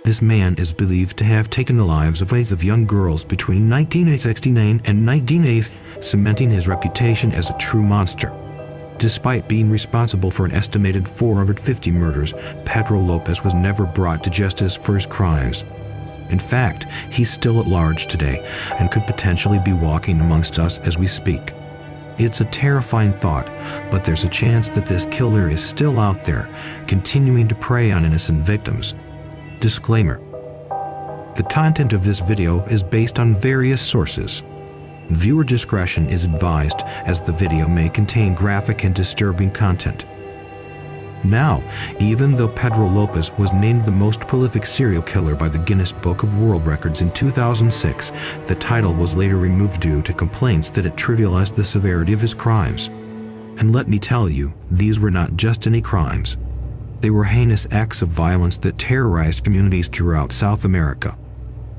This man is believed to have taken the lives of young girls between 1969 and 1980, cementing his reputation as a true monster. Despite being responsible for an estimated 450 murders, Pedro Lopez was never brought to justice for his crimes. In fact, he's still at large today and could potentially be walking amongst us as we speak. It's a terrifying thought, but there's a chance that this killer is still out there, continuing to prey on innocent victims. Disclaimer: the content of this video is based on various sources. Viewer discretion is advised, as the video may contain graphic and disturbing content. Now, even though Pedro Lopez was named the most prolific serial killer by the Guinness Book of World Records in 2006, the title was later removed due to complaints that it trivialized the severity of his crimes. And let me tell you, these were not just any crimes. They were heinous acts of violence that terrorized communities throughout South America.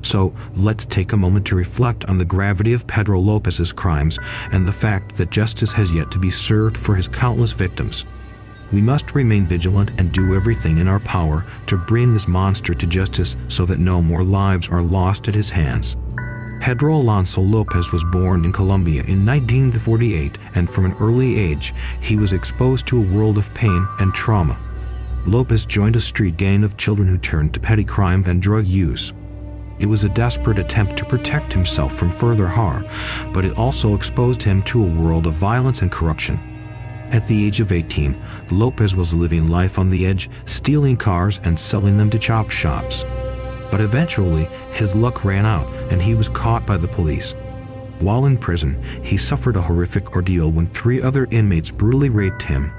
So, let's take a moment to reflect on the gravity of Pedro Lopez's crimes and the fact that justice has yet to be served for his countless victims. We must remain vigilant and do everything in our power to bring this monster to justice so that no more lives are lost at his hands. Pedro Alonso Lopez was born in Colombia in 1948, and from an early age, he was exposed to a world of pain and trauma. Lopez joined a street gang of children who turned to petty crime and drug use. It was a desperate attempt to protect himself from further harm, but it also exposed him to a world of violence and corruption. At the age of 18, Lopez was living life on the edge, stealing cars and selling them to chop shops. But eventually, his luck ran out and he was caught by the police. While in prison, he suffered a horrific ordeal when 3 other inmates brutally raped him.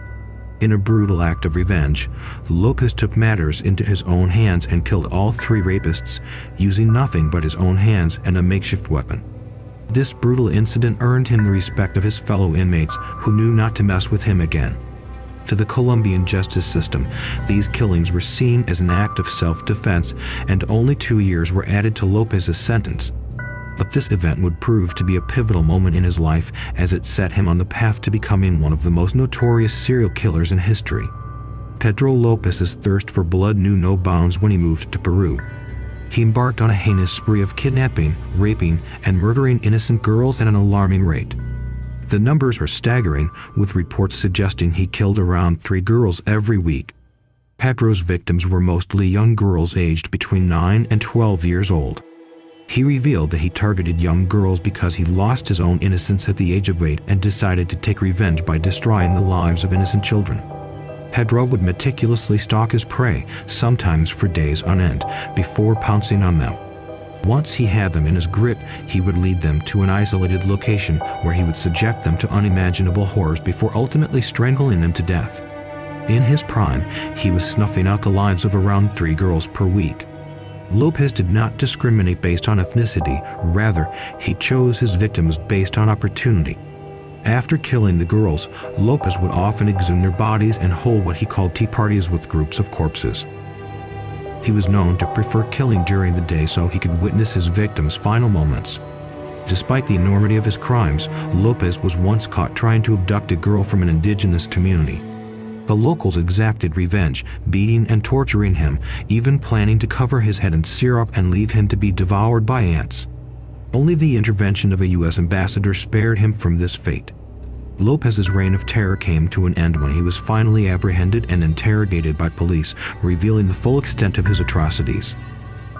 In a brutal act of revenge, Lopez took matters into his own hands and killed all 3 rapists, using nothing but his own hands and a makeshift weapon. This brutal incident earned him the respect of his fellow inmates, who knew not to mess with him again. To the Colombian justice system, these killings were seen as an act of self-defense, and only 2 years were added to Lopez's sentence. But this event would prove to be a pivotal moment in his life, as it set him on the path to becoming one of the most notorious serial killers in history. Pedro Lopez's thirst for blood knew no bounds when he moved to Peru. He embarked on a heinous spree of kidnapping, raping, and murdering innocent girls at an alarming rate. The numbers are staggering, with reports suggesting he killed around 3 girls every week. Pedro's victims were mostly young girls aged between 9 and 12 years old. He revealed that he targeted young girls because he lost his own innocence at the age of 8 and decided to take revenge by destroying the lives of innocent children. Pedro would meticulously stalk his prey, sometimes for days on end, before pouncing on them. Once he had them in his grip, he would lead them to an isolated location where he would subject them to unimaginable horrors before ultimately strangling them to death. In his prime, he was snuffing out the lives of around 3 girls per week. Lopez did not discriminate based on ethnicity, rather, he chose his victims based on opportunity. After killing the girls, Lopez would often exhume their bodies and hold what he called tea parties with groups of corpses. He was known to prefer killing during the day so he could witness his victims' final moments. Despite the enormity of his crimes, Lopez was once caught trying to abduct a girl from an indigenous community. The locals exacted revenge, beating and torturing him, even planning to cover his head in syrup and leave him to be devoured by ants. Only the intervention of a U.S. ambassador spared him from this fate. Lopez's reign of terror came to an end when he was finally apprehended and interrogated by police, revealing the full extent of his atrocities.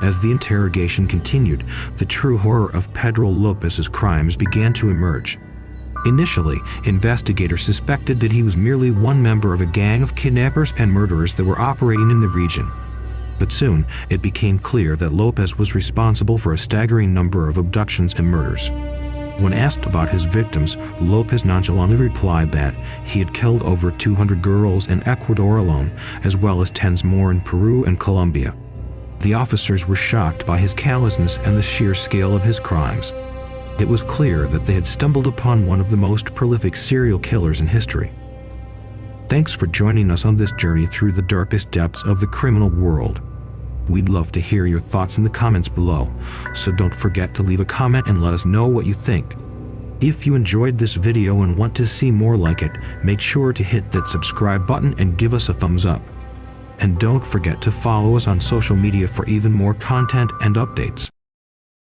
As the interrogation continued, the true horror of Pedro Lopez's crimes began to emerge. Initially, investigators suspected that he was merely one member of a gang of kidnappers and murderers that were operating in the region. But soon, it became clear that Lopez was responsible for a staggering number of abductions and murders. When asked about his victims, Lopez nonchalantly replied that he had killed over 200 girls in Ecuador alone, as well as tens more in Peru and Colombia. The officers were shocked by his callousness and the sheer scale of his crimes. It was clear that they had stumbled upon one of the most prolific serial killers in history. Thanks for joining us on this journey through the darkest depths of the criminal world. We'd love to hear your thoughts in the comments below, so don't forget to leave a comment and let us know what you think. If you enjoyed this video and want to see more like it, make sure to hit that subscribe button and give us a thumbs up. And don't forget to follow us on social media for even more content and updates.